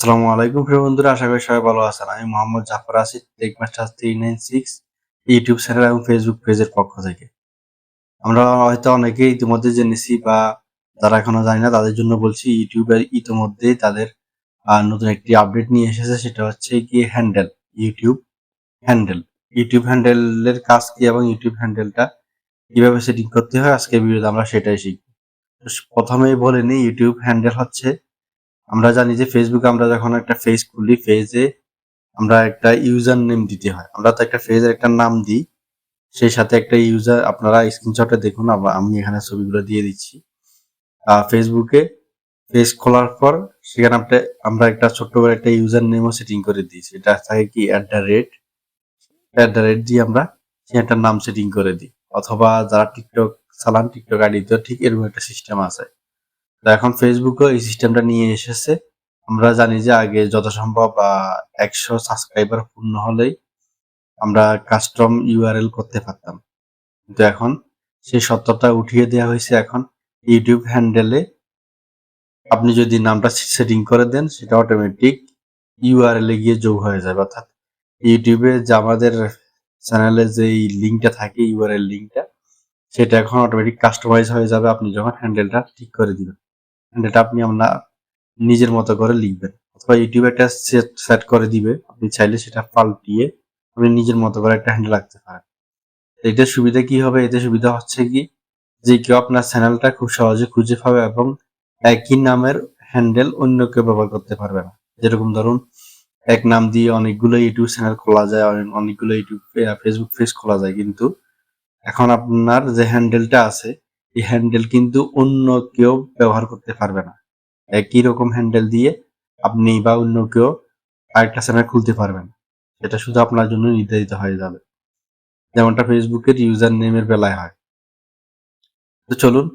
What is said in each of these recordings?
আসসালামু আলাইকুম প্রিয় বন্ধুরা, আশা করি সবাই ভালো আছেন। আমি মোহাম্মদ জাফর আসিফ, টেকমাস্টার 396 ইউটিউব চ্যানেল এবং ফেসবুক পেজের পক্ষ থেকে। আমরা হয়তো অনেকেই ইতিমধ্যে জেনেছি বা যারা এখনো জানি না তাদের জন্য বলছি, ইউটিউবের ইতিমধ্যেই তাদের নতুন একটি আপডেট নিয়ে এসেছে, সেটা হচ্ছে কি হ্যান্ডেল, ইউটিউব হ্যান্ডেল। ইউটিউব হ্যান্ডেলের কাজ কি এবং ইউটিউব হ্যান্ডেলটা কিভাবে সেটিং করতে হয় আজকের ভিডিওতে আমরা সেটাই শিখব। প্রথমেই বলে নিই, ইউটিউব হ্যান্ডেল হচ্ছে, আমরা জানি যে ফেসবুকে আমরা যখন একটা পেজ খুলি, পেজে আমরা একটা ইউজার নেম দিতে হয়। আমরা তো একটা পেজের একটা নাম দিই, সেই সাথে একটা ইউজার, আপনারা স্ক্রিনশটে দেখুন, আমি এখানে ছবিগুলো দিয়ে দিচ্ছি। ফেসবুকে পেজ খোলার পর সেখানে আমরা একটা ছোট্ট করে একটা ইউজার নেমও সেটিং করে দিই। সেটা থাকে কি @@, দিয়ে আমরা সে একটা নাম সেটিং করে দিই। অথবা যারা টিকটক চালান, টিকটক আইডিতে ঠিক এরকম একটা সিস্টেম আছে। তো এখন ফেসবুকও এই সিস্টেমটা নিয়ে এসেছে। আমরা জানি যে আগে যত সম্ভব 100 সাবস্ক্রাইবার পূর্ণ হলেই আমরা কাস্টম ইউআরএল করতে পারতাম, কিন্তু এখন সেই সত্যটা উঠিয়ে দেওয়া হয়েছে। এখন ইউটিউব হ্যান্ডেলে আপনি যদি নামটা সেটিং করে দেন, সেটা অটোমেটিক ইউআরএল এ গিয়ে যোগ হয়ে যাবে। অর্থাৎ ইউটিউবে যে আমাদের চ্যানেলে যে লিঙ্কটা থাকে, ইউআরএল লিঙ্কটা, সেটা এখন অটোমেটিক কাস্টমাইজ হয়ে যাবে আপনি যখন হ্যান্ডেলটা ঠিক করে দিবেন। হ্যান্ডেলটা আপনি আপনার নিজের মতো করে লিখবেন, অথবা ইউটিউব একটা সেট করে দিবে, আপনি চাইলে সেটা পাল্টিয়ে আপনি নিজের মতো করে একটা হ্যান্ডেল রাখতে পারেন। এটার সুবিধা কি হবে? এতে সুবিধা হচ্ছে কি, যে কেউ আপনার চ্যানেলটা খুব সহজে খুঁজে পাবে এবং একই নামের হ্যান্ডেল অন্য কেউ ব্যবহার করতে পারবে না। যেরকম ধরুন, এক নাম দিয়ে অনেকগুলো ইউটিউব চ্যানেল খোলা যায়, অনেকগুলো ইউটিউব ফেসবুক পেজ খোলা যায়, কিন্তু এখন আপনার যে হ্যান্ডেলটা আছে, এই হ্যান্ডেল কিন্তু অন্য কেউ ব্যবহার করতে পারবে না। একই রকম হ্যান্ডেল দিয়ে আপনি বা অন্য কেউ আরেকটা চ্যানেল খুলতে পারবেন, সেটা শুধু আপনার জন্য নির্ধারিত হয়ে যাবে, যেমনটা ফেসবুকের ইউজার নেমের বেলায় হয়। তো চলুন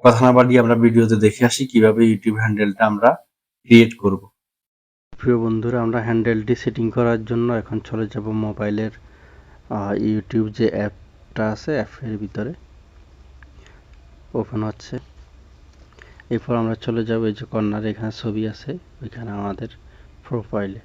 কথা না বাড়িয়ে আমরা ভিডিওতে দেখে আসি কিভাবে ইউটিউব হ্যান্ডেলটা আমরা ক্রিয়েট করব। প্রিয় বন্ধুরা, আমরা হ্যান্ডেলটি সেটিং করার জন্য এখন চলে যাব মোবাইলের ইউটিউব যে অ্যাপটা আছে, অ্যাপের ভিতরে ওপেন হচ্ছে। এরপর আমরা চলে যাব, এই যে কর্নারে এখানে ছবি আছে, ওইখানে আমাদের প্রোফাইলে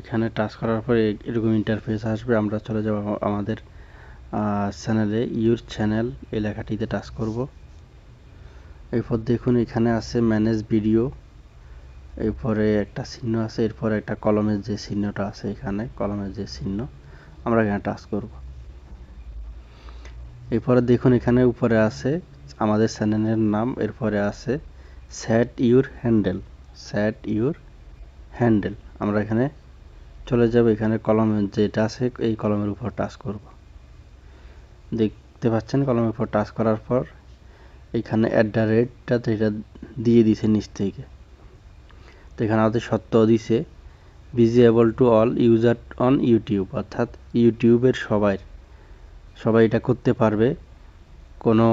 এখানে টাচ করার পরে এরকম ইন্টারফেস আসবে। আমরা চলে যাব আমাদের চ্যানেলে, ইউর চ্যানেল এই লেখাটিতে টাচ করব। এরপর দেখুন এখানে আছে ম্যানেজ ভিডিও, এরপরে একটা চিহ্ন আছে, এরপরে একটা কলমের যে চিহ্নটা আছে, এখানে কলমের যে চিহ্ন আমরা এখানে টাচ করব। এরপরে দেখুন এখানে উপরে আছে আমাদের চ্যানেলের নাম, এরপরে আছে set your handle, set your handle. আমরা এখানে চলে যাব, এখানে কলমের যেটা আছে এই কলমের উপর টাচ করব। দেখতে পাচ্ছেন কলমের উপর টাচ করার পর এখানে @টা এটা দিয়ে দিছে নিচ থেকে। তো এখানে আমাদের সত্য দিছে visible to all user on YouTube, অর্থাৎ ইউটিউবের সবাই এটা করতে পারবে। কোনো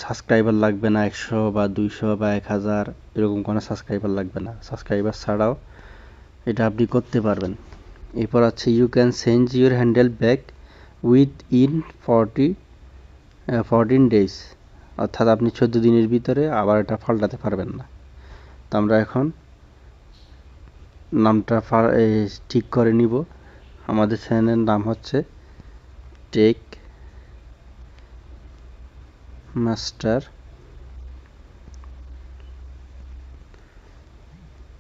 সাবস্ক্রাইবার লাগবে না, 100 বা 200 বা 1000 এরকম কোনো সাবস্ক্রাইবার লাগবে না। সাবস্ক্রাইবার ছাড়াও এটা আপনি করতে পারবেন। এরপর আছে you can change your handle back within 14 days, অর্থাৎ আপনি 14 দিনের ভিতরে আবার এটা পাল্টাতে পারবেন না। তো আমরা এখন নামটা ঠিক করে নিব। আমাদের চ্যানেলের নাম হচ্ছে টেক মাস্টার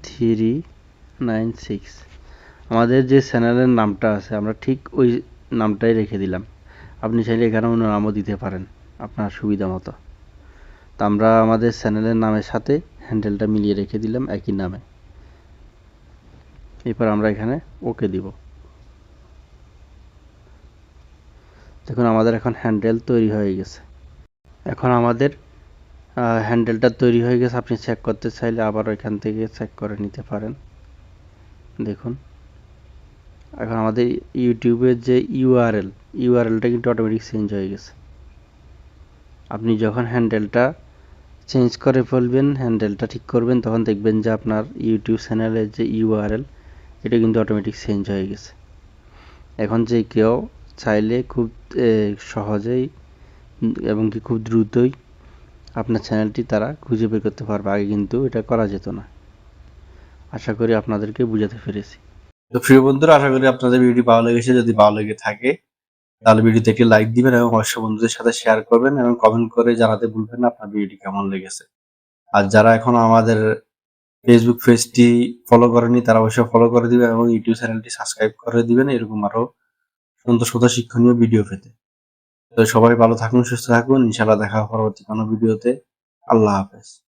396। আমাদের যে চ্যানেলের নামটা আছে আমরা ঠিক ওই নামটাই রেখে দিলাম। আপনি চাইলে এখানে অন্য নামও দিতে পারেন আপনার সুবিধা মতো। তো আমরা আমাদের চ্যানেলের নামের সাথে হ্যান্ডেলটা মিলিয়ে রেখে দিলাম একই নামে। এরপর আমরা এখানে ওকে দিব। দেখুন আমাদের এখন হ্যান্ডেল তৈরি হয়ে গেছে। এখন আমাদের হ্যান্ডেলটা তৈরি হয়ে গেছে। আপনি চেক করতে চাইলে আবার এখান থেকে চেক করে নিতে পারেন। দেখুন এখন আমাদের ইউটিউবের যে ইউআরএলটা কিন্তু অটোমেটিক চেঞ্জ হয়ে গেছে। আপনি যখন হ্যান্ডেলটা চেঞ্জ করে ফেলবেন, হ্যান্ডেলটা ঠিক করবেন, তখন দেখবেন যে আপনার ইউটিউব চ্যানেলের যে ইউআরএল এটা কিন্তু অটোমেটিক চেঞ্জ হয়ে গেছে। এখন যে কেউ চাইলে খুব সহজেই এবং কি খুব দ্রুতই আপনার চ্যানেলটি তারা খুঁজে বের করতে পারবে। আগে কিন্তু এটা করা যেত না। আশা করি আপনাদেরকে বুঝাতে পেরেছি। তো প্রিয় বন্ধুরা, আশা করি আপনাদের ভিডিওটি ভালো লেগেছে। যদি ভালো লেগে থাকে তাহলে ভিডিওতে একটি লাইক দিবেন এবং অবশ্যই বন্ধুদের সাথে শেয়ার করবেন এবং কমেন্ট করে জানাতে ভুলবেন না আপনার ভিডিওটি কেমন লেগেছে। আর যারা এখনো আমাদের ফেসবুক পেজটি ফলো করেনি তারা অবশ্যই ফলো করে দিবেন এবং ইউটিউব চ্যানেলটি সাবস্ক্রাইব করে দিবেন এরকম আরো সুন্দর সুন্দর শিক্ষণীয় ভিডিও পেতে। তো সবাই ভালো থাকুন, সুস্থ থাকুন। ইনশাআল্লাহ দেখা হবে পরবর্তী কোনো ভিডিওতে। আল্লাহ হাফেজ।